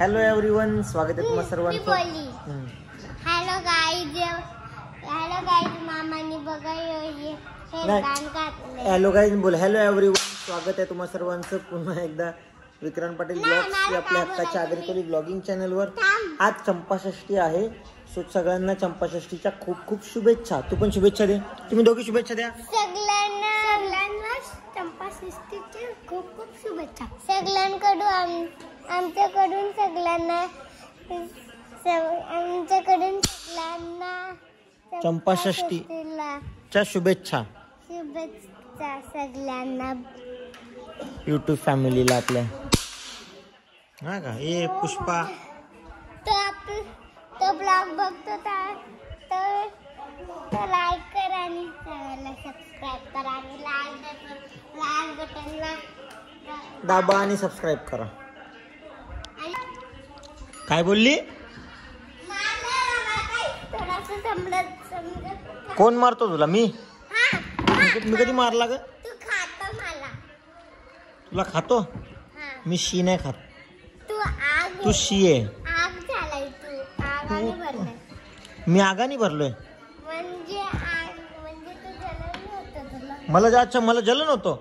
Hello everyone, स्वागत आहे तुम्हा सर्वांचं. हॅलो गाईज मामानी बघा हे गाणं गातले. हॅलो गाईज बोल. हॅलो एव्हरीवन, स्वागत आहे तुम्हा सर्वांचं पुन्हा एकदा विक्रांत पाटील ब्लॉग्स या आपल्या हक्काच्या आगरीकोली ब्लॉगिंग चॅनलवर. आज चंपाषष्ठी आहे, सो सगळ्यांना चंपाषष्ठीच्या खूप खूप शुभेच्छा. तू पण शुभेच्छा दे. तुम्ही दोघी शुभेच्छा द्या. सगळ्यांना चंपाषष्ठीच्या खूप खूप शुभेच्छा. सगळ्यांकडून आमच्याकडून सगळ्यांना चंपाषष्ठीच्या शुभेच्छा. शुभेच्छा सगळ्यांना, यूट्यूब फॅमिलीला आपल्या. हा का ए पुष्पा तो ब्लॉग बघतो तर लाईक करा आणि चॅनलला सबस्क्राईब करा आणि लाल बटनला दाबा आणि सबस्क्राईब करा. काय बोलली? कोण मारतो तुला? मी कधी मारला ग? तू खातो मला. तुला खातो? मी शी नाही खात. तू शी आहे. आग झालाय तू. आगाने भरलाय. मी आगाने भरलोय म्हणजे तू जलन होतं तुला. मला अच्छा मला जलन होतो.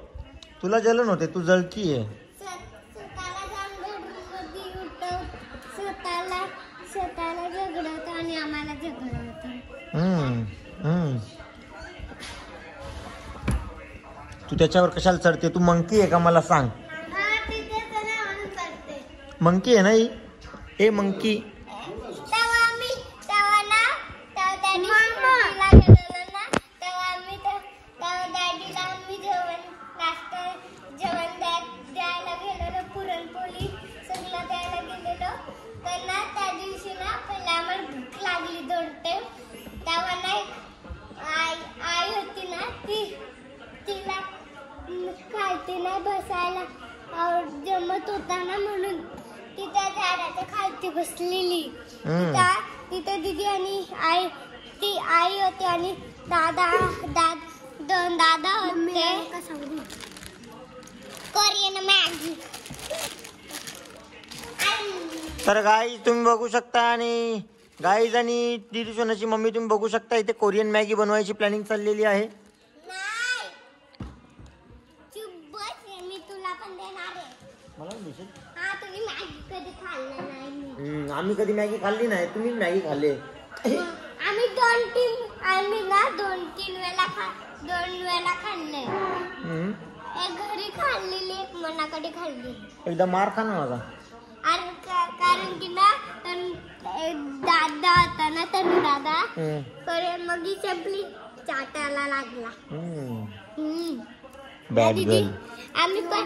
तुला जलन होते, तू जळती आहे. स्वतःला जाऊन बेडरूममध्ये उठव. स्वतःला झगडवतो आणि आम्हाला झगडवतो. तू त्याच्यावर कशाला चढते? तू मंकी आहे का मला सांग? मंकी आहे नाही ए मंकी. पुरणपोळी सगळं द्यायला गेलेलो. त्यांना त्या दिवशी ना पहिला आम्हाला भूक लागली 2 टाइम. तेव्हा नाही आई होती ना, तिला खालती नाही बसायला जमत होता ना, म्हणून ती त्या झाडाच्या खालती बसलेली. तिथं दीदी आणि आई होती आणि दोन दादा होते. Korean Maggi. तर गाईज तुम्ही बघू शकता आणि गाईज आणि दीदी सोनाची मम्मी तुम्ही बघू शकता इथे कोरियन मॅगी बनवायची प्लॅनिंग चाललेली आहे. मी तुला पण देणार आहे. मला दिसेल. हा, तुम्ही मॅगी कधी खाल्लं नाही. आम्ही कधी मॅगी खाल्ली नाही, तुम्ही मॅगी खाल्ले. आम्ही 2-3 वेळा खाल्ले. एक घरी खाल्लेली, एक मनाकडे खाल्ली. एकदा मार खा ना माझा. कारण की ना दादा होता ना, तनु दादा मग ही चपली चाटायला लागला. Bad girl. आम्ही पण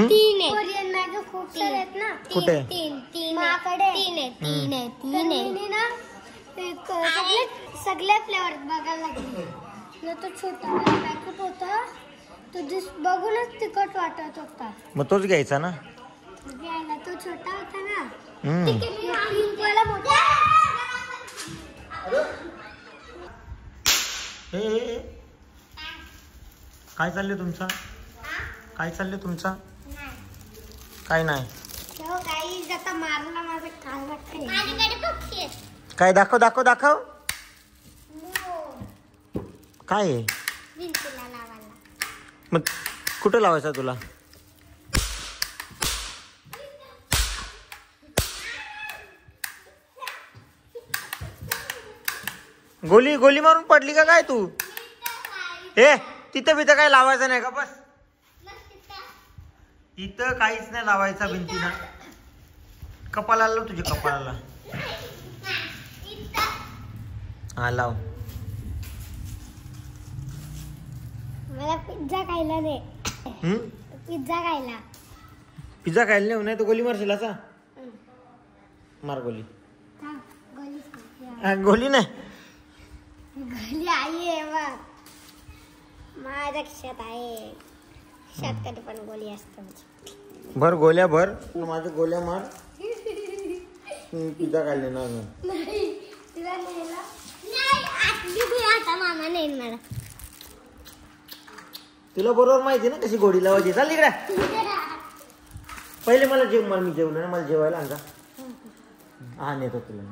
3 आहे. कोरियन मॅगी खूप सारे आहेत ना. कुठे? 3 माकडे 3 आहे. सगळे फ्लेवर बघायला लागले. तो छोटा पॅकेट होता, तो बघूनच तिखट वाटत होता. मग तोच घ्यायचा ना. घ्यायला तो छोटा होता ना. काय चाललंय तुमचा? काय चाललंय तुमचा? काय नाही. आता मारला माझं काय वाटतंय. माझ्याकडे पक्षी आहे. काय दाखव दाखव दाखव. काय आहे? भिंतीला लावायला. मग कुठं लावायचा तुला? गोली मारून पडली का काय तू? ए तिथं बिथं काय लावायचं नाही का? बस इथं काहीच नाही लावायचा भिंतीला. कपाळाला लाव, तुझ्या कपाळाला. हा लाव. मला पिझ्झा खायला दे. पिझ्झा खायला नाही तर गोली मारशील असा. मार गोली. गोली नाही, गोली आई आहे बघ. माझ्या लक्षात आहे. शेतकरी पण गोली असते. भर गोल्या भर. माझ्या गोल्या मार. पिझ्झा खायला ना आता मामा नाही मला. तुला बरोबर माहिती ना कशी गोडी लावायची. चाल इकडे. पहिले मला मी जेवलो ना, मला जेवायला आणजा. हा नेतो तुला.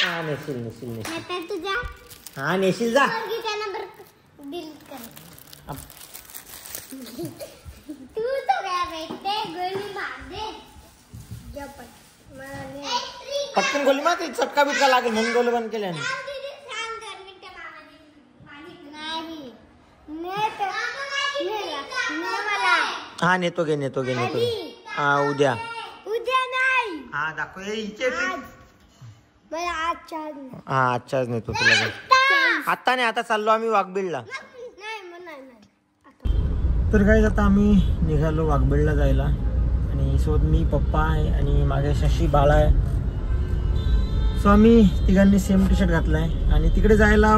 हा नेशील. हा नेशील जा. पटकन गोली मार, चटका बिटका लागेल म्हणून गोली बंद केल्याने. हा नेतो घे. हा उद्या नाही. हा दाखव. हा आजच्याच नेतो तुला. आता नाही, आता चाललो आम्ही वाघबीडला. तर काय आता आम्ही निघालो वाघबीडला जायला आणि सोबत मी, पप्पा आहे आणि मागे शशी बाळा आहे. सो आम्ही तिघांनी सेम टी शर्ट घातला आहे आणि तिकडे जायला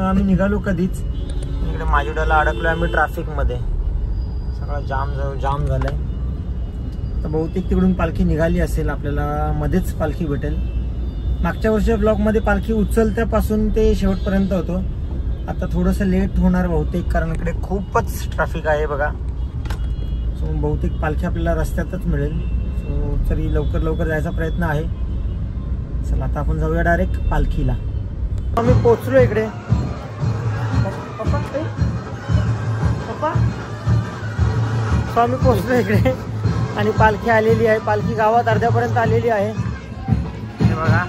आम्ही निघालो कधीच. इकडे माजिवड्याला अडकलो आम्ही ट्रॅफिकमध्ये. सगळं जाम झालं आहे. तर बहुतेक तिकडून पालखी निघाली असेल, आपल्याला मध्येच पालखी भेटेल. मागच्या वर्षी ब्लॉकमध्ये पालखी उचलत्यापासून ते शेवटपर्यंत होतो. आता थोडंसं लेट होणार बहुतेक, कारण इकडे खूपच ट्रॅफिक आहे बघा. सो बहुतेक पालखी आपल्याला रस्त्यातच मिळेल. सो तरी लवकर जायचा प्रयत्न आहे. चला आता आपण जाऊया डायरेक्ट पालखीला. आम्ही पोचलो इकडे. पप्पा सो आम्ही पोचलो इकडे आणि पालखी आलेली आहे. पालखी गावात अर्ध्यापर्यंत आलेली आहे. हे बघा.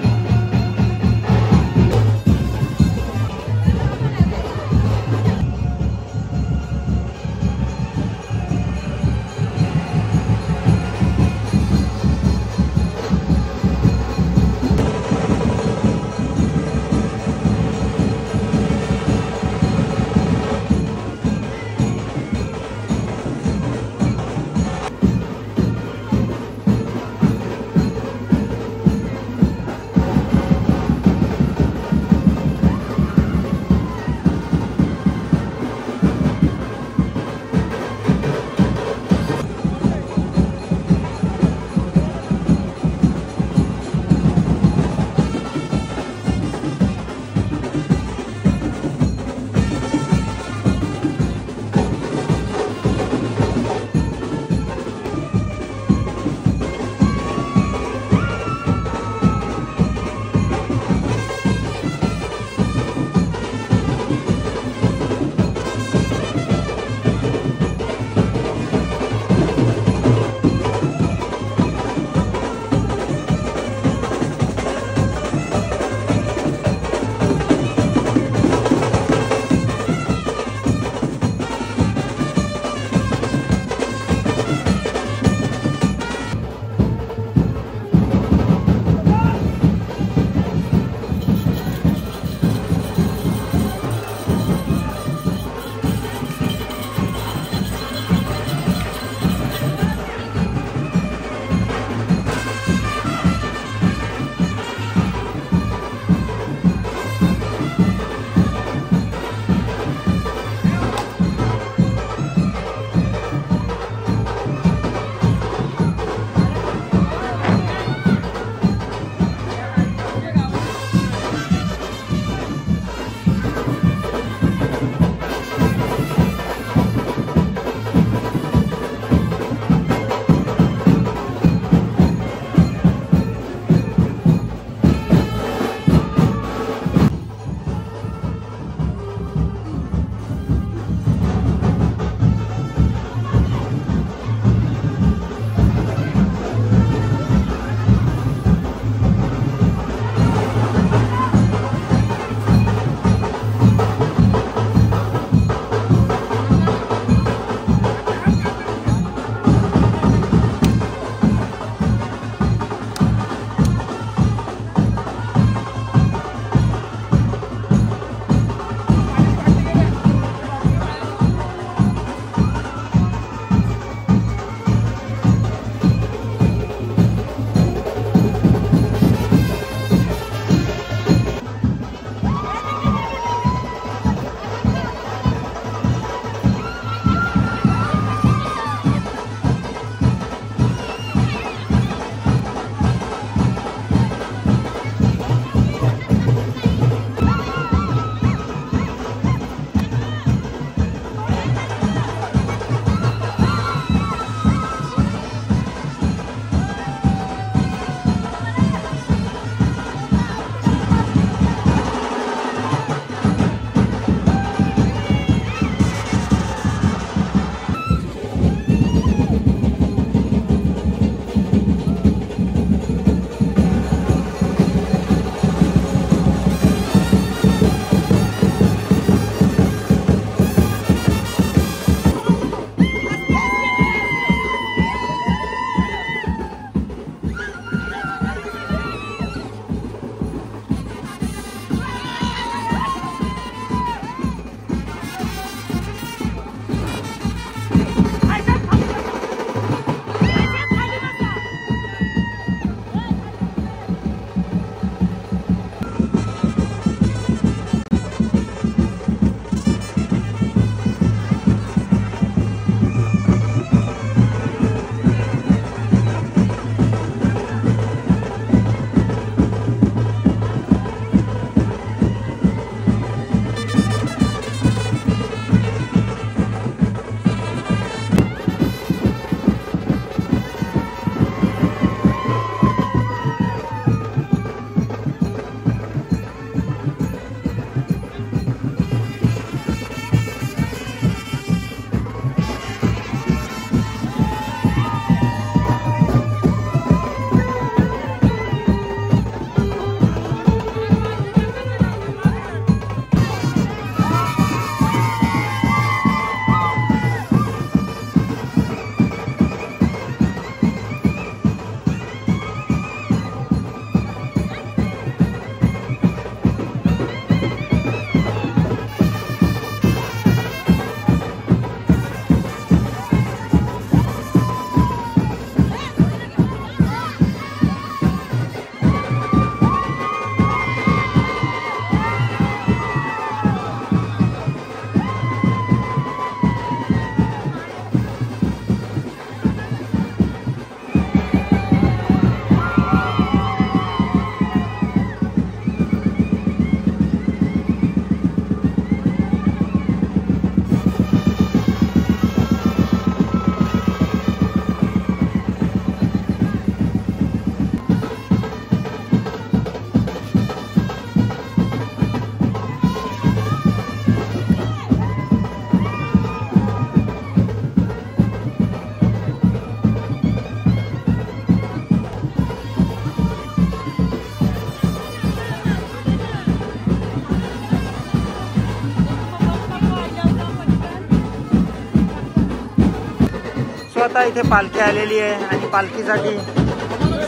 आता इथे पालखी आलेली आहे आणि पालखीसाठी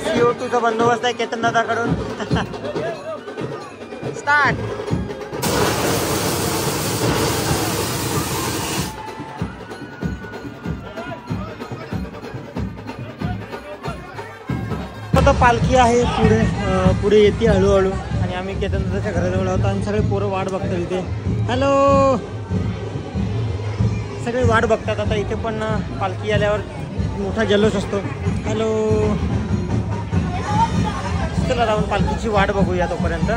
CO2चा बंदोबस्त आहे केतन दादाकडून. स्टार्ट. आता पालखी आहे पुढे येते हळूहळू आणि आम्ही केतन दादाच्या घराजवळ आहोत आणि सगळे पोरं वाट बघतात इथे. हॅलो, सगळे वाट बघतात आता इथे पण पालखी आल्यावर मोठा जल्लोष असतो. हॅलो, चला जाऊन पालखीची वाट बघूया तोपर्यंत.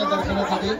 दर्शनासाठी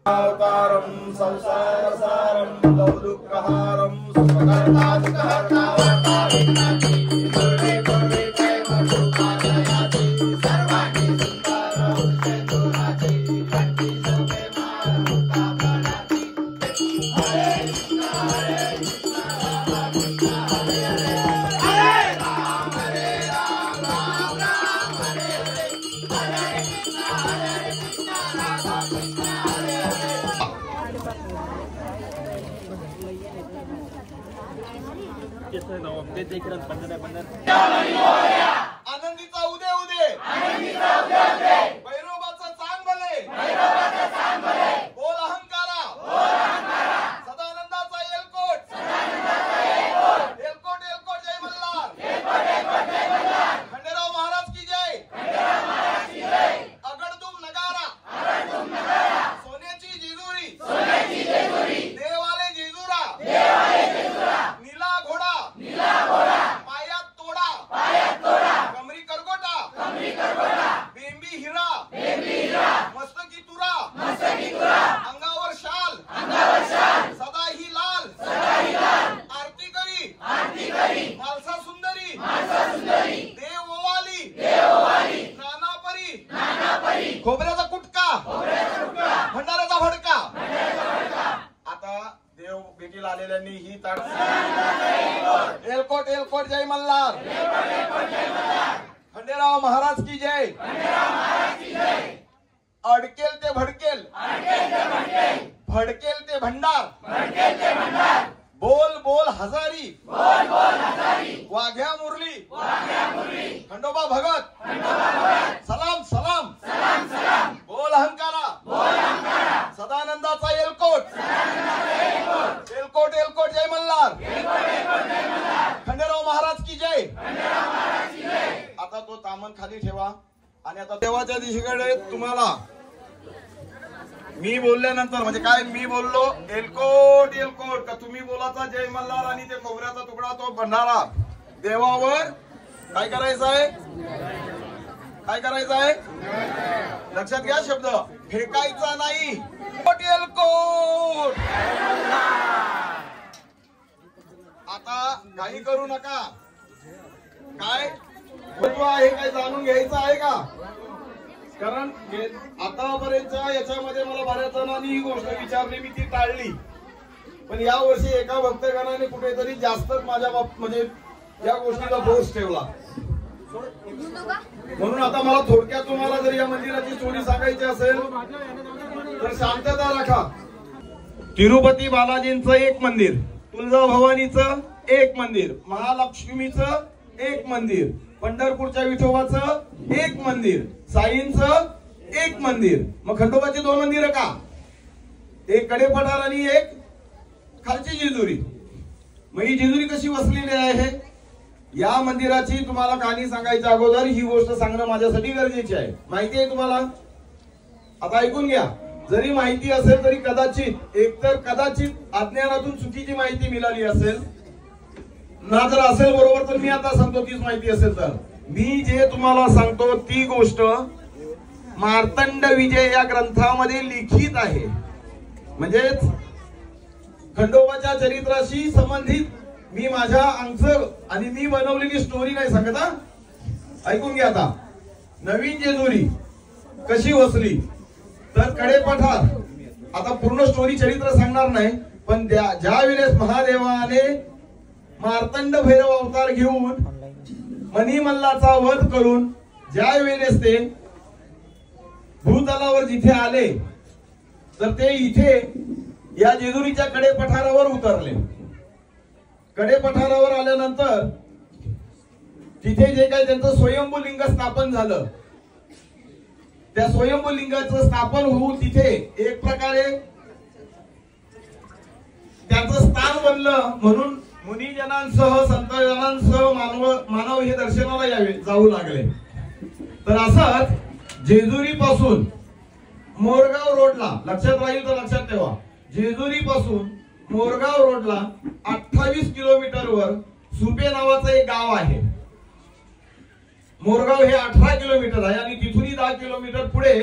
अवतारं संसारसारं लौलुकहारं सुखकर्तादिकहर्तावतारिणाति पूर्वे पूर्वे प्रेमरूपादयाति सर्वाणि सुन्दरौषधुराति कंठी शोभे मारुतापनाति हरे कृष्ण हरे कृष्ण राम कृष्ण हरे हरे हरे राम राम राम हरे हरे हरे कृष्ण राम कृष्ण हरे हरे। आनंदीचा उदय उदय भैरोबाचा चांग भले बोल अहंकारा सदानंदाचा एलकोट एलकोट एलकोट जय मल्हार खंडेराव महाराज की जय अगडदुम नगारा सोन्याची जेजुरी देवाले जेजुरा नीला घोडा पायात तोडा कमरी करगोटा बेंबी हिरा मस्तकी तुरा अंगावर शाल सदा ही लाल आरती करी मालसा सुंदरी देव ओवाली नानापरी खोबऱ्याचा कुटका भंडाराचा भडका। आता देव भेटीला आलेल्यांनी ही ताट एलकोट एलकोट जय मल्हार खंडेराव महाराज की जय अडकेल ते भडकेल भडकेल ते भंडार बोल बोल हजारी वाघ्या मुरली खंडोबा भगत सलाम सलाम बोल अहंकारा सदानंदाचा एलकोट एलकोट एलकोट जय मल्हार खंडेराव महाराज की जय। आता तो तामण खाली ठेवा आणि आता देवाच्या दिशेकडे तुम्हाला मी बोलल्यानंतर म्हणजे काय मी बोललो एलकोट एलकोट का तुम्ही बोलाचा जय मल्हार आणि ते खोबऱ्याचा तुकडा तो भंडारा देवावर काय करायचं आहे काय करायचं आहे लक्षात घ्या शब्द फेकायचा नाही एलकोट। आता काही करू नका काय आहे काय जाणून घ्यायचं आहे का कारण आतापर्यंतच्या याच्यामध्ये मला बऱ्याच जणांनी ही गोष्ट विचारली मी ती टाळली पण या वर्षी एका भक्तगणाने कुठेतरी जास्तच माझ्या म्हणजे या गोष्टीला दोष ठेवला म्हणून आता मला थोडक्यात तुम्हाला जर या मंदिराची स्टोरी सांगायची असेल तर शांतता राखा। तिरुपती बालाजींचं एक मंदिर तुळजाभवानीचं एक मंदिर महालक्ष्मीचं एक मंदिर पंढरपूरच्या विठोबाचं एक मंदिर साईंचं एक मंदिर मग खंडोबाची दोन मंदिर का एक कडेपठार आणि एक खालची जेजुरी मग ही जेजुरी कशी वसलेली आहे या मंदिराची तुम्हाला कहाणी सांगायच्या अगोदर ही गोष्ट सांगणं माझ्यासाठी गरजेची आहे। माहिती आहे तुम्हाला आता ऐकून घ्या जरी माहिती असेल तरी कदाचित एकतर कदाचित अज्ञानातून चुकीची माहिती मिळाली असेल ना जर असेल बरोबर तर मी आता सांगतो तीच माहिती असेल तर मी जे तुम्हाला सांगतो ती गोष्ट मार्तंड विजय या ग्रंथामध्ये लिखित आहे. म्हणजेच खंडोबाच्या चरित्राशी संबंधित मी माझ्या अंगचं आणि मी बनवलेली स्टोरी नाही सांगत हा. ऐकून घ्या. आता नवीन जेजुरी कशी वसली तर कडेपठार. आता पूर्ण स्टोरी चरित्र सांगणार नाही, पण ज्या वेळेस महादेवाने मार्तंड भैरव अवतार घेऊन मणिमल्लाचा वध करून ज्या वेळेस ते भूतलावर जिथे आले तर ते इथे या जेजुरीच्या कडेपठारावर उतरले. कडेपठारावर आल्यानंतर तिथे जे काही त्यांचं स्वयंभू लिंग स्थापन झालं, त्या स्वयंभू लिंगाचं स्थापन होऊन तिथे एक प्रकारे त्याचं स्थान बनलं. म्हणून मुनिजनांसह संतजनांसह मानव हे दर्शनाला यावे जाऊ लागले. तर असंच जेजुरी पासून मोरगाव रोडला, लक्षात राहील तर लक्षात ठेवा, जेजुरी पासून मोरगाव रोडला 28 किलोमीटरवर सुपे नावाचं एक गाव आहे. मोरगाव हे 18 किलोमीटर आहे आणि तिथूनही 10 किलोमीटर पुढे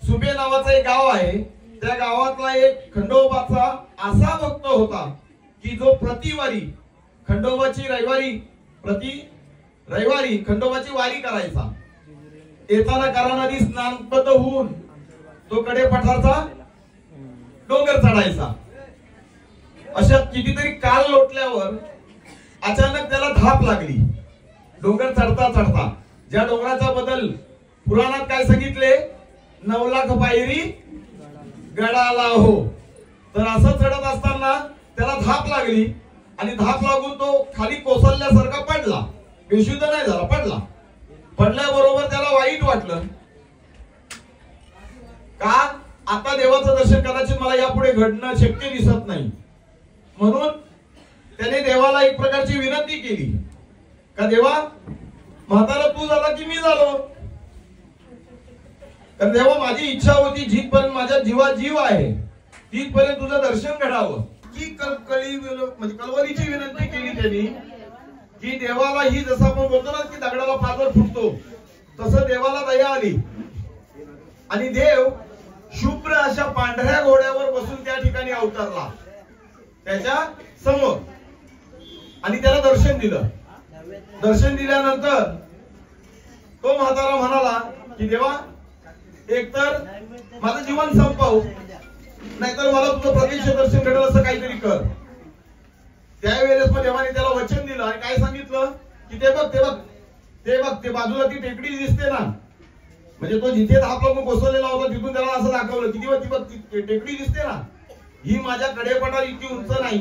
सुपे नावाचं एक गाव आहे. त्या गावातला एक खंडोबाचा असा भक्त होता की जो प्रतिवारी खंडोबाची रविवारी खंडोबाची वारी करायचा. येताना करा नदी स्नानपद होऊन तो कडेपठारचा डोंगर चढायचा. अशा कितीतरी काल लोटल्यावर अचानक त्याला धाप लागली. डोंगर चढता चढता ज्या डोंगराचा बदल पुराणात काय सांगितले, 9 लाख पायरी गडाला हो. तर असं चढत असताना त्याला धाप लागली आणि धाप लागून तो खाली कोसळल्यासारखा पडला. बेशुद्ध नाही झाला, पडला. पडल्याबरोबर त्याला वाईट वाटलं. का आता देवाचं दर्शन कदाचित मला यापुढे घडणं शक्य दिसत नाही. म्हणून त्याने देवाला एक प्रकारची विनंती केली का देवा, म्हातारा तू झाला की मी झालो. कारण देवा माझी इच्छा होती जिथपर्यंत माझ्या जीवात जीव आहे तिथपर्यंत तुझं दर्शन घडावं. की म्हणजे कळवळीची विनंती केली त्यांनी की देवाला ही, जसं आपण बोलतो ना की दगडाला पाझर फुटतो, तसं देवाला दया आली आणि देव शुभ्र अशा पांढऱ्या घोड्यावर बसून त्या ठिकाणी अवतरला त्याच्या समोर आणि त्याला दर्शन दिलं. दर्शन दिल्यानंतर तो म्हातारा म्हणाला की देवा, एकतर माझं जीवन संपव, नाहीतर मला तुझं प्रत्यक्ष दर्शन घडेल असं काहीतरी कर. त्यावेळेस मग देवाने त्याला वचन दिलं आणि काय सांगितलं की ते बघ ते बाजूला ती टेकडी दिसते ना, म्हणजे तो जिथे धाप लागून कोसळलेला होता तिथून त्याला असं दाखवलं की ती बघ टेकडी दिसते ना, ही माझ्या कडेपठार इतकी उंच नाही,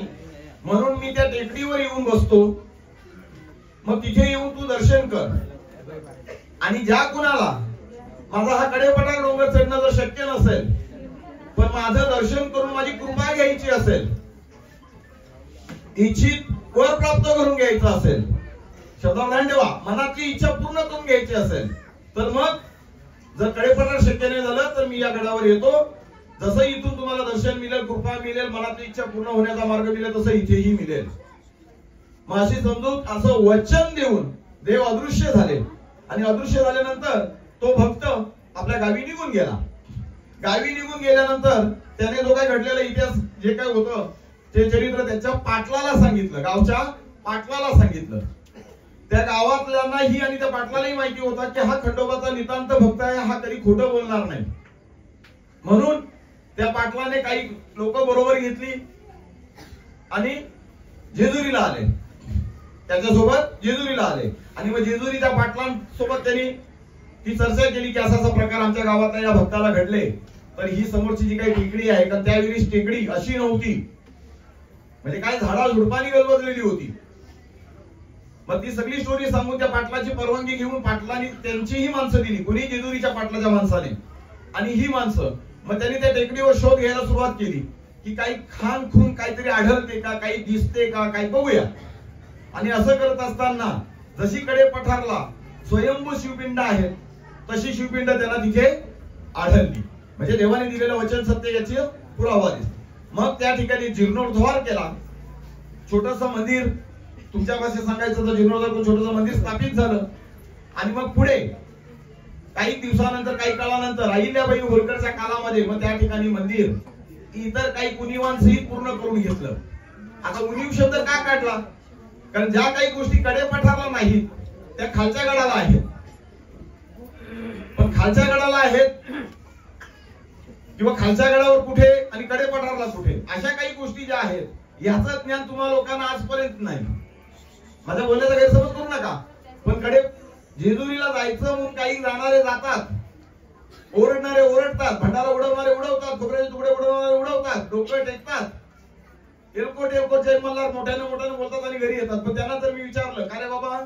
म्हणून मी त्या टेकडीवर येऊन बसतो, मग तिथे येऊन तू दर्शन कर. आणि ज्या कुणाला माझा हा कडेपठार डोंगर चढणं जर शक्य नसेल पण माझं दर्शन करून माझी कृपा घ्यायची असेल, इच्छित वर प्राप्त करून घ्यायचं असेल, शब्दावर ध्यान ठेवा, मनातली इच्छा पूर्ण करून घ्यायची असेल, तर मग जर कडेपठार शक्य नाही झालं तर मी या गडावर येतो. जसं इथून तुम्हाला दर्शन मिळेल, कृपा मिळेल, मनातली इच्छा पूर्ण होण्याचा मार्ग मिळेल, तसं इथेही मिळेल. मग अशी समजून असं वचन देऊन देव अदृश्य झाले आणि अदृश्य झाल्यानंतर तो भक्त आपल्या गावी निघून गेला. गावी निघून गेल्यानंतर त्याने जो काय घडलेला इतिहास जे काय होतं ते चरित्र त्याच्या पाटलाला सांगितलं, गावच्या पाटलाला सांगितलं. त्या गावातल्यांना ही आणि त्या पाटलालाही माहिती होता की हा खंडोबाचा नितांत भक्त आहे, हा कधी खोटं बोलणार नाही. म्हणून त्या पाटलाने काही लोक बरोबर घेतली आणि जेजुरीला आले, त्याच्यासोबत जेजुरीला आले. आणि मग जेजुरीच्या पाटलांसोबत त्यांनी ती चर्चा केली की असा असा प्रकार आमच्या गावातल्या या भक्ताला घडले. तर ही समोरची जी काही टेकडी आहे का त्यावेळी टेकडी अशी नव्हती, म्हणजे काय झाडा झुडपानी गजबजलेली होती. मग ती सगळी स्टोरी सांगून त्या पाटलाची परवानगी घेऊन पाटलांनी त्यांचीही माणसं दिली, कुणी जेजुरीच्या पाटलाच्या माणसाने आणि ही माणसं. मग त्यांनी त्या टेकडीवर शोध घ्यायला सुरुवात केली की काही खान खून काहीतरी आढळते का, काही दिसते का, काही बघूया. आणि असं करत असताना जशी कडेपठारला स्वयंभू शिवपिंड आहेत तशी शिवपिंड त्यांना तिथे आढळली. म्हणजे देवाने दिलेलं वचन सत्य याची पुरावा दिसतो. मग त्या ठिकाणी जीर्णोद्धार केला, छोटस मंदिर, तुमच्या भाषेत सांगायचं तर जीर्णोद्धार करून छोटस मंदिर स्थापित झालं. आणि मग पुढे काही दिवसानंतर काही काळानंतर अहिल्याबाई होळकरच्या काळामध्ये मग त्या ठिकाणी मंदिर इतर काही उणिवांसहित पूर्ण करून घेतलं. आता उणीव शब्द का काढला? कारण ज्या काही गोष्टी कडेपठारला नाहीत त्या खालच्या गडाला आहेत, पण खालच्या गडाला आहेत किंवा खालच्या गडावर कुठे आणि कडेपठारला कुठे, अशा काही गोष्टी ज्या आहेत याचं ज्ञान तुम्हाला लोकांना आजपर्यंत नाही. माझ्या बोलण्याचा गैरसमज करू नका, पण जेजुरीला जायचं म्हणून काही जाणारे जातात, ओरडणारे ओरडतात, भंडारा उडवणारे उडवतात, खोबऱ्याचे तुकडे उडवणारे उडवतात, डोकं टेकतात, एलकोट एलकोट जय मल्हार मोठ्याने मोठ्याने बोलतात आणि घरी येतात. पण त्यांना जर मी विचारलं का रे बाबा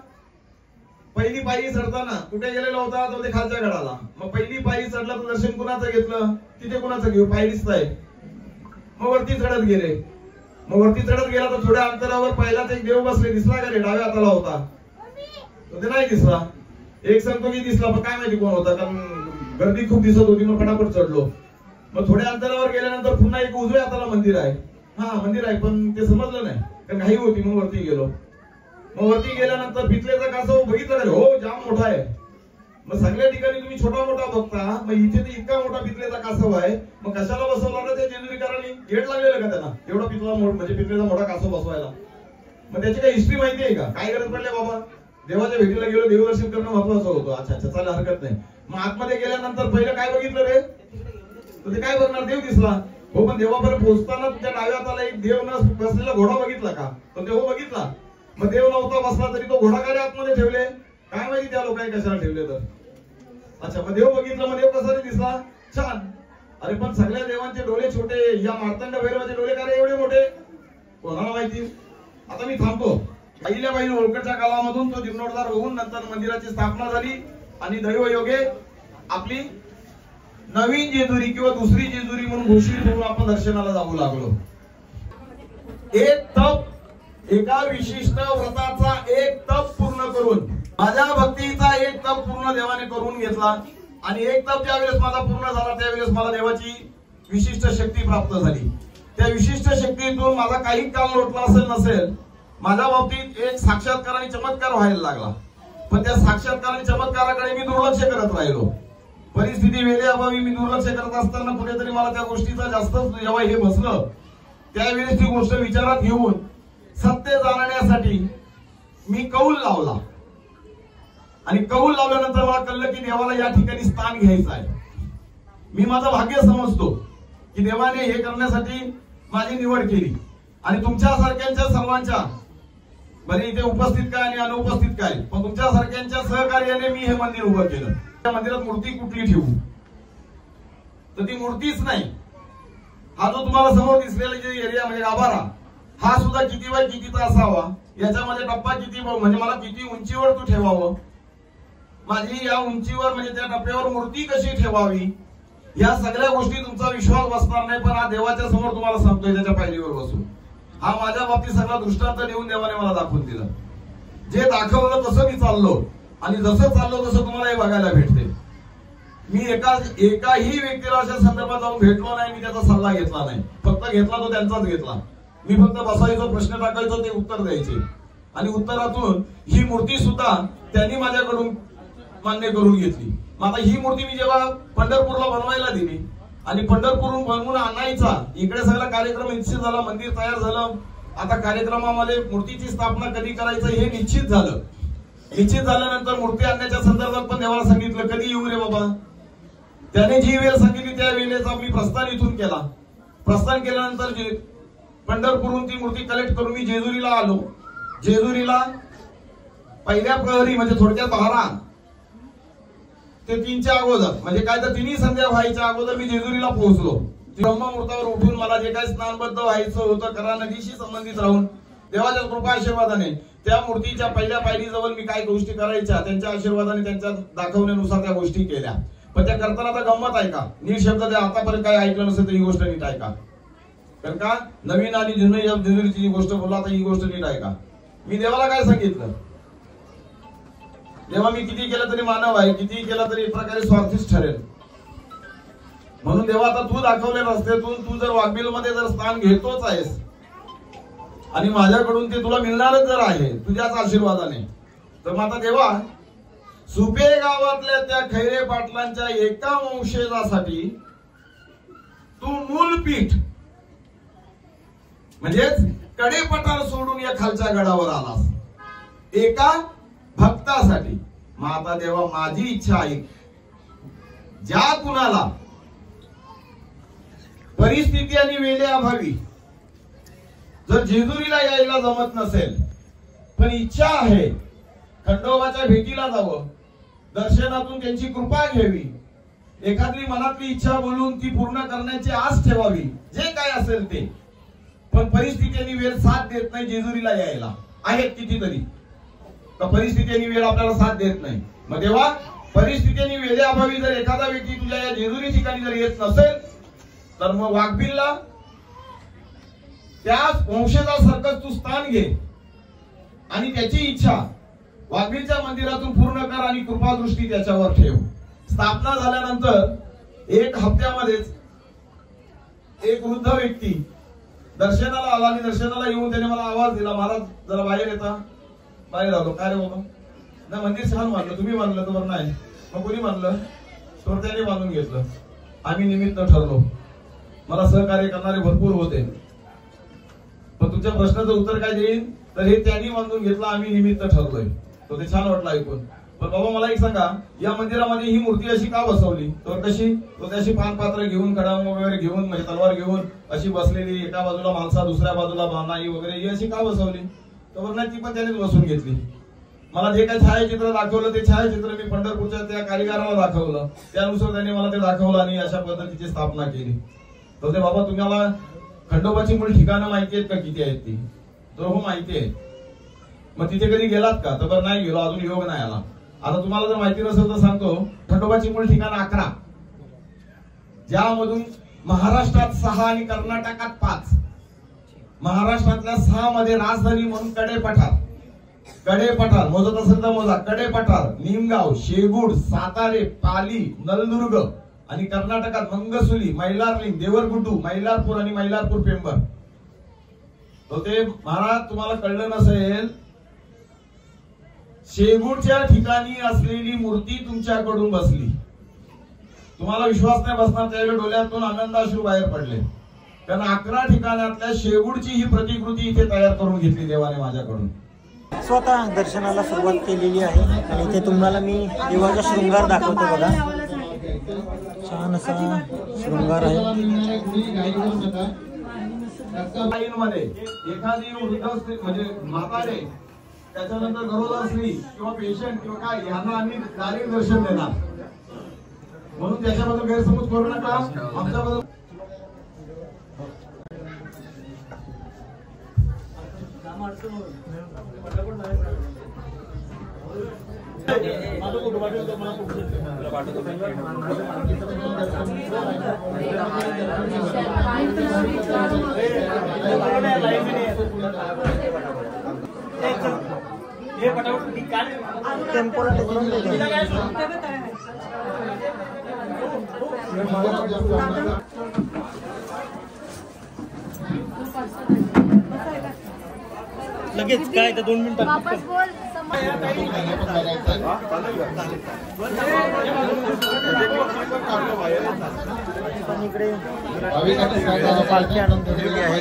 पहिली पायरी चढताना कुठे गेलेला होता, तो ते खालच्या गडाला. मग पहिली पायरी चढला तर दर्शन कुणाचं घेतलं, तिथे कुणाचं घेऊ, पायरीच आहे. मग वरती चढत गेले, मग वरती चढत गेला तर थोड्या अंतरावर पहिलाच एक देव बसले, दिसला का रे? डाव्या हाताला होता, ते नाही दिसला. एक सांगतो की दिसला, पण काय माहिती कोण होता, कारण गर्दी खूप दिसत होती. मग फटाफट चढलो. मग थोड्या अंतरावर गेल्यानंतर पुन्हा एक उजव्या हाताला मंदिर आहे. हा मंदिर आहे, पण ते समजलं नाही कारण घाई होती. मग वरती गेलो. मग वरती गेल्यानंतर पितळेचा कासव बघितलं का? हो जाम मोठा आहे. मग सगळ्या ठिकाणी तुम्ही छोटा मोठा बघता, मग इथे तर इतका मोठा पितळेचा कासव आहे, मग कशाला बसवला ना त्या जेजुरीकरांनी? गेट लागलेलं का त्यांना एवढा म्हणजे पितळेचा मोठा कासव बसवायला? मग त्याची काही हिस्ट्री माहिती आहे का? काय गरज पडले बाबा? देवाच्या भेटीला गेलो, देवदर्शन करणं महत्वाचं होतं. अच्छा अच्छा चालेल, हरकत नाही. मग आतमध्ये गेल्यानंतर पहिलं काय बघितलं रे? तर ते काय बघणार? देव दिसला. हो, पण देवापर्यंत पोहोचताना तुझ्या डाव्या हाताला एक देव न बसलेला घोडा बघितला का? तर देव बघितला. मग देव नव्हता बसला तरी तो घोडा काय आतमध्ये ठेवले? काय माहिती त्या लोकांनी कशाला ठेवले तर. अच्छा, मग देव बघितला. मग देव कसा दिसला? छान. अरे पण सगळ्या देवांचे डोळे छोटे, या मार्तंड भैरवाचे डोळे काय एवढे मोठे? कोणाला माहिती? आता मी थांबतो. अहिल्याबाई होळकरच्या काळामधून तो जीर्णोद्धार होऊन नंतर मंदिराची स्थापना झाली आणि दैवयोगे आपली नवीन जेजुरी किंवा दुसरी जेजुरी म्हणून घोषित होऊन आपण दर्शनाला जाऊ लागलो. एक तप, एका विशिष्ट व्रताचा एक तप पूर्ण करून, माझ्या भक्तीचा एक तप पूर्ण देवाने करून घेतला. आणि एक तप ज्या वेळेस माझा पूर्ण झाला त्यावेळेस मला देवाची विशिष्ट शक्ती प्राप्त झाली. त्या विशिष्ट शक्तीतून माझा काही काल लोटला असेल नसेल, माझ्या बाबतीत एक साक्षात्कार आणि चमत्कार व्हायला लागला. पण त्या साक्षात्कार आणि चमत्काराकडे मी दुर्लक्ष करत राहिलो. परिस्थिती वेळेअभावी मी दुर्लक्ष करत असताना कुठेतरी मला त्या गोष्टीचा जास्त जेव्हा हे बसलं, त्यावेळेस ती गोष्ट विचारात घेऊन सत्य जाणण्यासाठी मी कौल लावला. आणि कौल लावल्यानंतर मला कळलं की देवाला या ठिकाणी स्थान घ्यायचं आहे. मी माझं भाग्य समजतो की देवाने हे करण्यासाठी माझी निवड केली. आणि तुमच्या सारख्यांच्या सर्वांच्या, म्हणजे इथे उपस्थित काय आणि अनुपस्थित काय, पण तुमच्या सारख्यांच्या सहकार्याने मी हे मंदिर उभं केलं. त्या मंदिरात मूर्ती कुठली ठेवू? तर ती मूर्तीच नाही. हा जो तुम्हाला समोर दिसलेला जे एरिया म्हणजे गाभारा, हा सुद्धा किती बाय कितीचा असावा, याच्यामध्ये टप्पा किती, म्हणजे मला किती उंचीवर तू ठेवावं, माझी या उंचीवर म्हणजे त्या टप्प्यावर मूर्ती कशी ठेवावी, या सगळ्या गोष्टी तुमचा विश्वास बसणार नाही. पण हा देवाच्या समोर तुम्हाला सांगतोय त्याच्या पायरीवर बसून. हा माझ्या बाबतीत सगळा दृष्टांत देऊन देवाने मला दाखवून दिला. जे दाखवलं तसं मी चाललो आणि जसं चाललो तसं तुम्हाला हे बघायला भेटते. मी एकाही व्यक्तीला अशा संदर्भात जाऊन भेटलो नाही, मी त्याचा सल्ला घेतला नाही. फक्त घेतला तो त्यांचाच घेतला. मी फक्त बसायचो, प्रश्न टाकायचो, ते उत्तर द्यायचे. आणि उत्तरातून ही मूर्ती सुद्धा त्यांनी माझ्याकडून मान्य करून घेतली. मग आता ही मूर्ती मी जेव्हा पंढरपूरला बनवायला दिली आणि पंढरपूरहून बनवून आणायचा, इकडे सगळा कार्यक्रम निश्चित झाला, मंदिर तयार झालं. आता कार्यक्रमामध्ये मूर्तीची स्थापना कधी करायचं हे निश्चित झालं. निश्चित झाल्यानंतर मूर्ती आणण्याच्या संदर्भात पण देवाला सांगितलं कधी येऊ रे बाबा. त्याने जी वेळ सांगितली त्या वेळेचा मी प्रस्थान इथून केला. प्रस्थान केल्यानंतर पंढरपूरहून ती मूर्ती कलेक्ट करून मी जेजुरीला आलो. जेजुरीला पहिल्या प्रहरी म्हणजे थोडक्यात 12 ते 3च्या अगोदर, म्हणजे काय तर 3 संध्या व्हायच्या अगोदर मी जेजुरीला पोहोचलो. ब्रह्ममुहूर्तावर उठून मला जे काही स्नानबद्ध व्हायचं होतं, करा नदीशी संबंधित राहून देवाच्या कृपा आशीर्वादाने त्या मूर्तीच्या पहिल्या पायरीजवळ मी काय गोष्टी करायच्या त्यांच्या आशीर्वादाने, त्यांच्या दाखवण्यानुसार त्या गोष्टी केल्या. पण त्या करताना आता गंमत आहे का, नीट शब्द द्या. आतापर्यंत काय ऐकलं नसेल तर ही गोष्ट नीट ऐका. कारण का नवीन आणि जुनी जेजुरीची जी गोष्ट बोलला, आता ही गोष्ट नीट ऐका. मी देवाला काय सांगितलं, जेव्हा मी किती केलं तरी मानव आहे, किती केलं तरी एक प्रकारे स्वार्थीच ठरेल. म्हणून देवा आता तू दाखवल्या रस्त्यातून तू जर वाघबिल मध्ये जर स्थान घेतोच आहेस आणि माझ्याकडून ते तुला मिळणारच जर आहे तुझ्याच आशीर्वादाने, तर मग आता देवा सुपे गावातल्या त्या खैरे पाटलांच्या एका वंशजासाठी तू मूलपीठ म्हणजेच कडेपठार सोडून या खालच्या गडावर आलास एका भक्तासाठी. मग आता देवा माझी इच्छा आहे, ज्या कुणाला परिस्थिती आणि वेळेअभावी जर जेजुरीला यायला जमत नसेल पण इच्छा आहे खंडोबाच्या भेटीला जावं, दर्शनातून त्यांची कृपा घ्यावी, एखादी मनातली इच्छा बोलून ती पूर्ण करण्याची आस ठेवावी, जे काय असेल ते, पण परिस्थिती आणि वेळ साथ देत नाही जेजुरीला यायला. आहेत कितीतरी तर परिस्थिती आणि वेळ आपल्याला साथ देत नाही. मग तेव्हा परिस्थिती आणि वेळेअभावी जर एखादा व्यक्ती तुझ्या या जेजुरी ठिकाणी जर येत नसेल तर मग वाघबिलला त्या वंशजासारखं तू स्थान घे आणि त्याची इच्छा वाघबिलच्या मंदिरातून पूर्ण कर आणि कृपादृष्टी त्याच्यावर ठेव. स्थापना झाल्यानंतर 1 हप्त्यामध्येच एक वृद्ध व्यक्ती दर्शनाला आला आणि दर्शनाला येऊन त्याने मला आवाज दिला, महाराज जरा बाहेर येता. बाहेर आलो. काय रे बाबा? नाही मंदिर छान बांधलं. तुम्ही बांधलं तर नाही. मग कोणी बांधलं? तर त्याने बांधून घेतलं. आम्ही निमित्त ठरलो. मला सहकार्य करणारे भरपूर होते, पण तुमच्या प्रश्नाचं उत्तर काय देईन तर हे त्यांनी बांधून घेतलं, आम्ही निमित्त ठरलोय. तो ते छान वाटलं ऐकून. पण बाबा मला एक सांगा, या मंदिरामध्ये ही मूर्ती अशी का बसवली? तर कशी? तो त्याशी पानपात्र घेऊन, कडाम वगैरे घेऊन, म्हणजे तलवार घेऊन अशी बसलेली, एका बाजूला माणसा दुसऱ्या बाजूला बाणाई वगैरे, ही अशी का बसवली? तर नाही, ती पण त्यानेच बसून घेतली. मला जे काही छायाचित्र दाखवलं ते छायाचित्र मी पंढरपूरच्या त्या कारिगराला दाखवलं, त्यानुसार त्यांनी मला ते दाखवलं आणि अशा पद्धतीची स्थापना केली. तर ते बाबा तुम्हाला खंडोबाची मूळ ठिकाणं माहिती आहेत का किती आहेत ती? तर हो माहिती आहे. मग तिथे कधी गेलात का? तर नाही गेलो, अजून योग नाही आला. आता तुम्हाला जर माहिती नसेल तर सांगतो, खंडोबाची मूळ ठिकाणं 11, ज्यामधून महाराष्ट्रात 6 आणि कर्नाटकात 5. महाराष्ट्रातल्या 6 मध्ये राजधानी म्हणून कडेपठार मोजत असेल तर मोजा. कडेपठार, निमगाव, शेगूड, सातारे, पाली, नलदुर्ग आणि कर्नाटकात मंगसुली, मैलारलिंग, देवरगुड्डू, मैलारपूर आणि मैलारपूर पेंबर. तो ते महाराज तुम्हाला कळलं नसेल, शेगूडच्या ठिकाणी असलेली मूर्ती तुमच्याकडून बसली. तुम्हाला विश्वास नाही बसणार, त्यावेळी डोळ्यातून आनंदाश्रू बाहेर पडले. कारण 11 ठिकाणातल्या शेगूडची ही प्रतिकृती इथे तयार करून घेतली देवाने माझ्याकडून. स्वतः दर्शनाला सुरुवात केलेली आहे आणि इथे तुम्हाला मी देवाचा शृंगार दाखवतो. बघा, छान असा शृंगार आहे. मध्ये एखादी वृद्ध स्त्री म्हणजे म्हातारे, त्याच्यानंतर गरोदर स्त्री किंवा पेशंट किंवा काय, यांना आम्ही डायरेक्ट दर्शन देणार, म्हणून त्याच्याबद्दल गैरसमज करू नका. आमच्याबद्दल टेम्पोला टेकून लगेच काय तर 2 मिनिटं वापस बोल. इकडे पालखी आणून ठेवलेली आहे.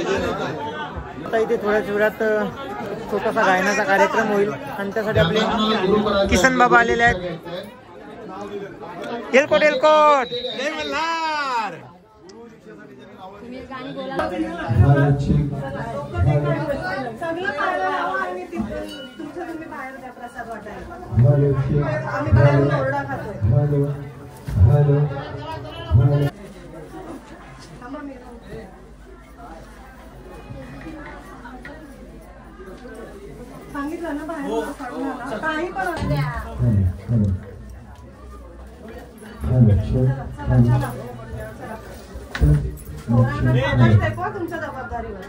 आता इथे थोड्याच वेळात छोटासा गायनाचा कार्यक्रम होईल आणि त्यासाठी आपले किसन बाबा आलेले आहेत. एलकोट एलकोट जय मल्हार. सांगितलं ना बाहेर काही पण तुमच्या जबाबदारीवर.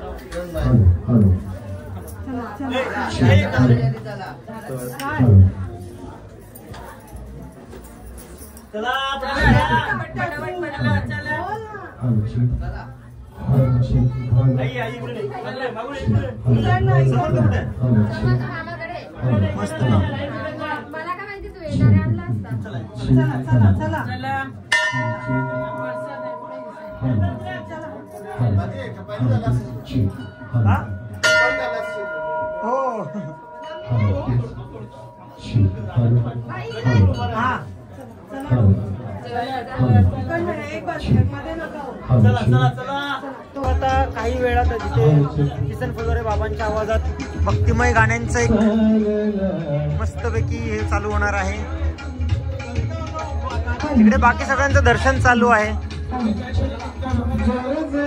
मला काय माहिती तू येणार आता काही वेळात तिथे किसन फुलोरे बाबांच्या आवाजात भक्तिमय गाण्यांचं एक मस्तपैकी हे चालू होणार आहे. इकडे बाकी सगळ्यांचं दर्शन चालू आहे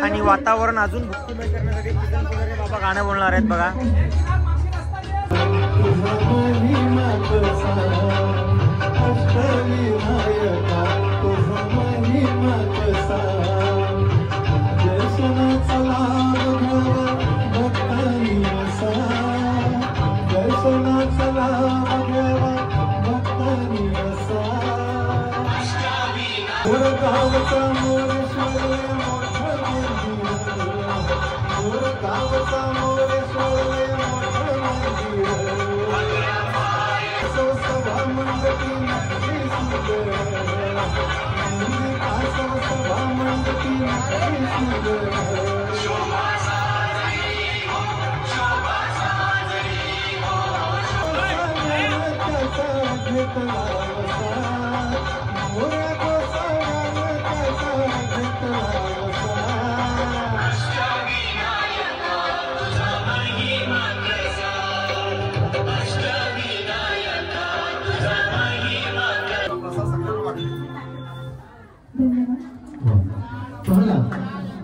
आणि वातावरण अजून भक्तिमय करण्यासाठी किसन फुलोरे बाबा गाणं बोलणार आहेत बघा.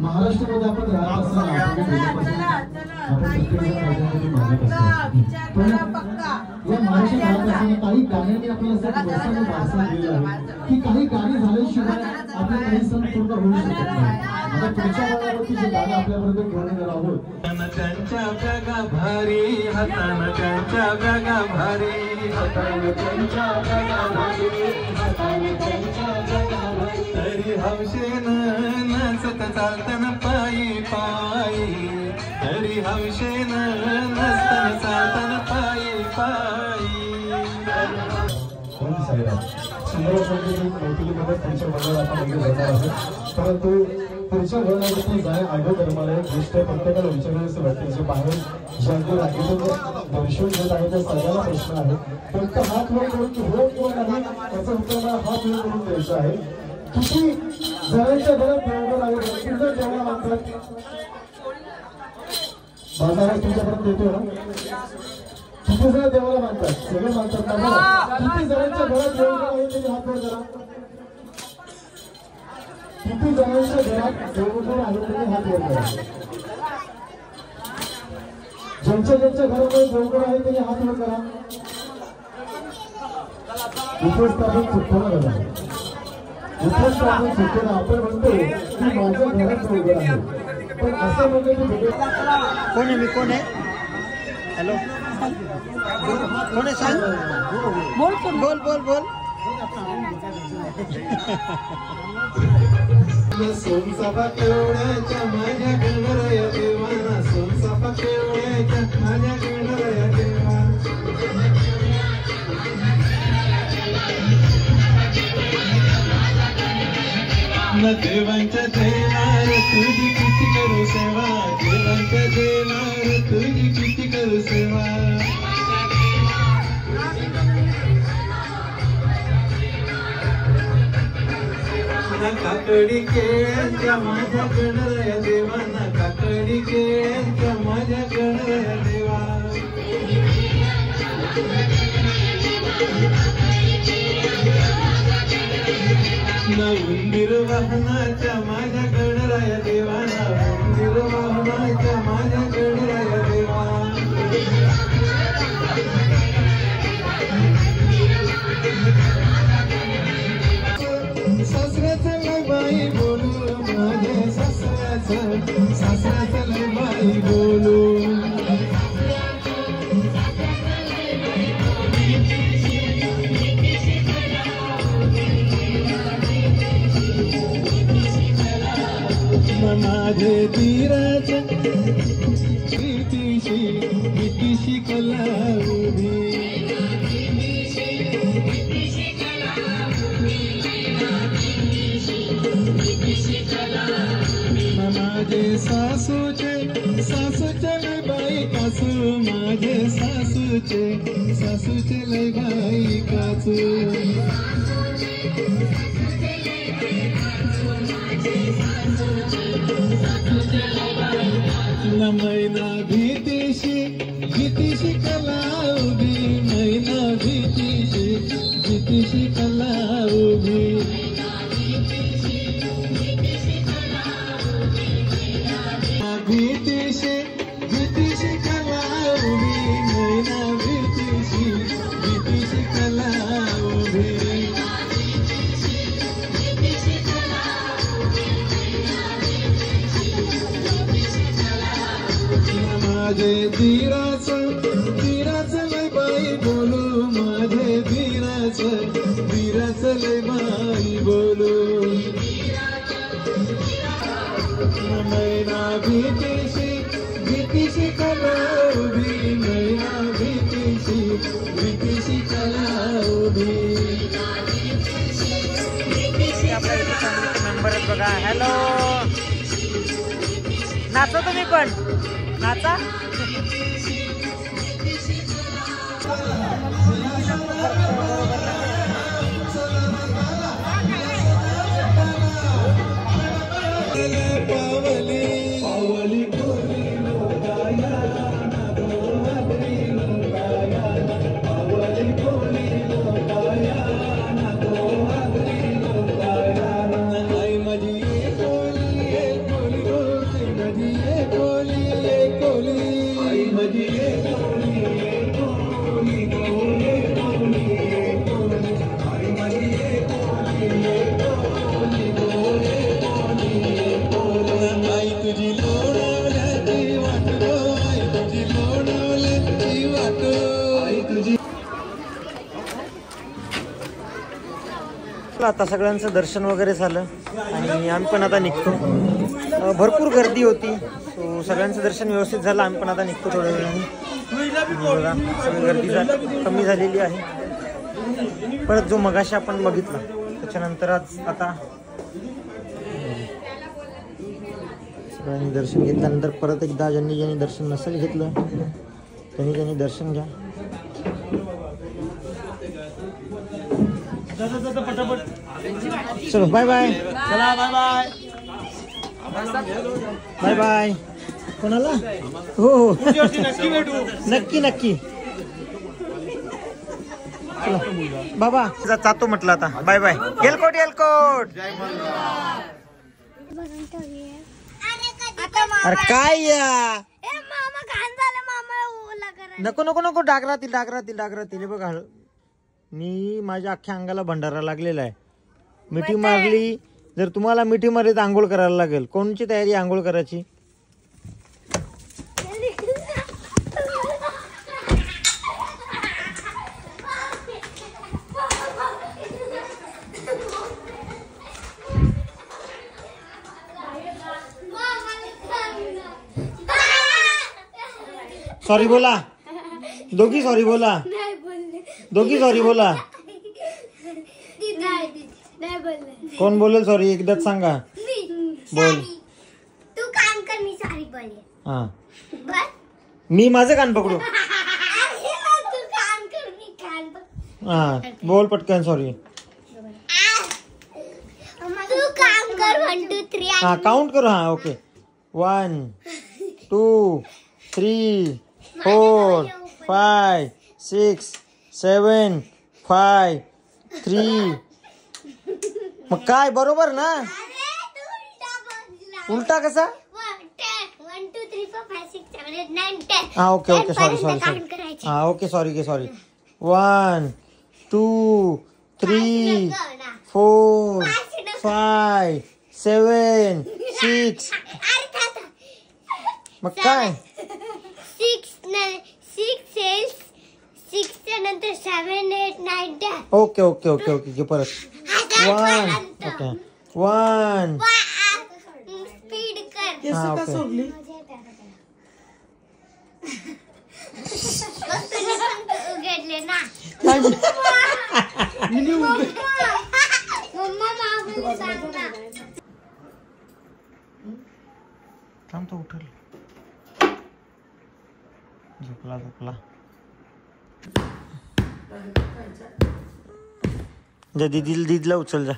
महाराष्ट्रामध्ये आपण राहत असताना या महाराष्ट्र राहत असताना काही गाण्यांनी आपल्याला असं प्रोत्साहन वारसा दिलेला आहे की काही गाणी झाल्याशिवाय आपले काही सण पूर्ण होऊ शकत नाही. आता पुढच्या भागावरती जे गाणं आपल्याबरोबर घेऊन येणार आहोत. त्यांच्या बॅगा भारी हातानं त्यांच्या बॅगा भारी हातानं त्यांच्या बॅगा भारी हातानं त्यांच्या बॅगा भारी तरी हौशेनं नचत चालताना पायी पायी तरी हौशेनं नसताना चालताना पायी पायी. कौटुंबिकमध्ये पुढच्या वर्गाला आपण जाणार आहोत परंतु पुढच्या वर्गावरती जाण्या अगोदर मला एक गोष्ट प्रत्येकाला विचारायचं वाटते. जे बाहेर ज्यांनी रांगेतून दर्शन घेत आहे त्या सगळ्याला प्रश्न आहे. फक्त हात वर करून की हो किंवा नाही त्याचं उत्तर मला हात वर करून द्यायचं आहे. किती जणांच्या घरात देवघर आहे किती जण देवाला मानतात बाजारात तुमच्यापर्यंत येतो ना किती जण देवाला मानतात सगळे मानतात ना बरं. किती जणांच्या घरात देवघर आहे त्यांनी हात वर करा. किती जणांच्या घरात देवघर आहे त्यांनी हात वर करा. ज्यांच्या घरामध्ये देवघर आहे त्यांनी हात वर करा. उपस्थापन चुकवणार बघा. उपस्थापन चुकवणं आपण म्हणतो की माझ्या घरात देवघर आहे पण असं म्हणजे की कोण आहे मी कोण आहे हॅलो कोण आहे सांग बोल कोण बोल बोल बोल. सोनचाफा केवढ्याच्या माझ्या गणराया देवाना सोनचाफा केवढ्याच्या माझ्या गणराया देवा न देवांच्या देवार तुझी किती करू सेवा देवांच्या देवार तुझी किती करू सेवा. काकडी केळ्यांच्या माझ्या गणराया देवाना काकडी केळ्यांच्या माझ्या गणराया देवा न उंदीर वाहनाच्या माझ्या गणराया देवाना उंदीर वाहनाच्या माझ्या गणराया देवा. सासऱ्याचं लय बाई बोलू माझे सासऱ्याचं लय बाई बोलू माझे तीराच्या कितीशी कला उभी माझे सासूचे लय बाई कासू माझे सासूचे लय बाई कासू मैना भीतीशी कला उभी मैना भीतीशी कला उभी भीतीशी कला उभी मैना भीतीशी कला उभी माझे धीराचं लय बाई बोलू माझे धीराचं लय बाई बोलू मैना भीतीशी कला उभी मैना भीतीशी कला उभी मेंबर आहेत बघा. हॅलो, नाचो तुम्ही पण नाचा. आता सगळ्यांचं दर्शन वगैरे झालं आणि आम्ही पण आता निघतो. भरपूर गर्दी होती, सो सगळ्यांचं दर्शन व्यवस्थित झालं. आम्ही पण आता निघतो थोड्या वेळाने. बघा सगळी गर्दी कमी झालेली आहे. परत जो मगाशी आपण बघितला त्याच्यानंतरच आता सगळ्यांनी दर्शन घेतल्यानंतर परत एकदा ज्यांनी दर्शन नसेल घेतलं त्यांनी दर्शन घ्या. चलो बाय बाय. चला बाय बाय. Bye bye. कोणाला? हो हो नक्की. चला बाबा जातो म्हटलं आता. Bye bye. एलकोट. अरे काय या नको डागरातील हे बघा. मी माझ्या अख्ख्या अंगाला भंडारा लागलेला आहे. मिठी मारली. जर तुम्हाला मिठी मारली तर आंघोळ करायला लागेल. कोणची तयारी आंघोळ करायची? सॉरी बोला दोघी. सॉरी बोला दोघी. सॉरी बोला. कोण बोलेल सॉरी? एकदाच सांगा. बोल. तू काम कर, मी सॉरी बोलले. हा मी माझं कान पकडू. तू काम कर, मी कान पकड. हा बोल पटकन. सॉरी. तू काम कर. 1 2 3. हा काउंट करू. हा ओके. 1 2 3 4 5 6 7 5 3. मग काय बरोबर ना? उलटा कसा? 1 2 3 4 5 6 7 8 9 10. हा ओके सॉरी. हा ओके सॉरी 1 2 3 4 5 7 6. मग काय? 6 नंतर 7 8 9 10. ओके परत 1. ओके 1. स्पीड कर. हा ओके. उघडले ना. मम्मा मागून सांग ना. थांब तो उठल. झोपला झोपला. जा दीदीला उचल जा.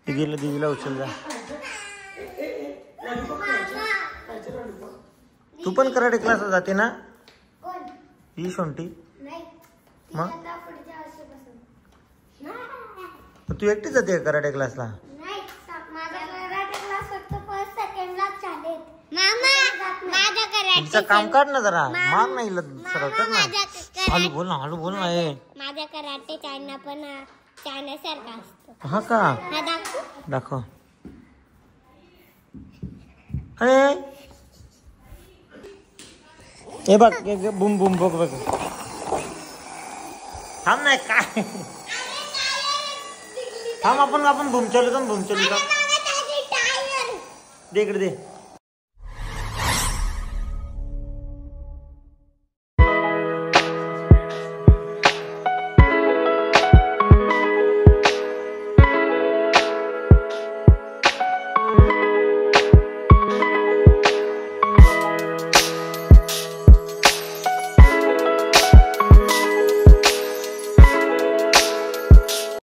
दीदीला उचल जा. तू पण कराटे क्लासला जाते ना? कोण? ही शोंटी. नाही. मग? आता पुढच्या वर्षीपासून. नाही. तू एकटी जाते का कराटे क्लासला? नाही. माझा कराटे क्लास फक्त फर्स्ट सेकंडलाच चालेल. मामा माझा कराटे. तिचं काम काढ ना जरा. मार नाही सरळ कर ना. हळू बोल ना हे. माझा कराटे चायनासारखा असतो. हा का? हा दाखवू? दाखव. अरे हे बघ बुम बुम बघ बघ. थांब नाही काय. थांब आपण बुम चालू का. दे इकडे दे.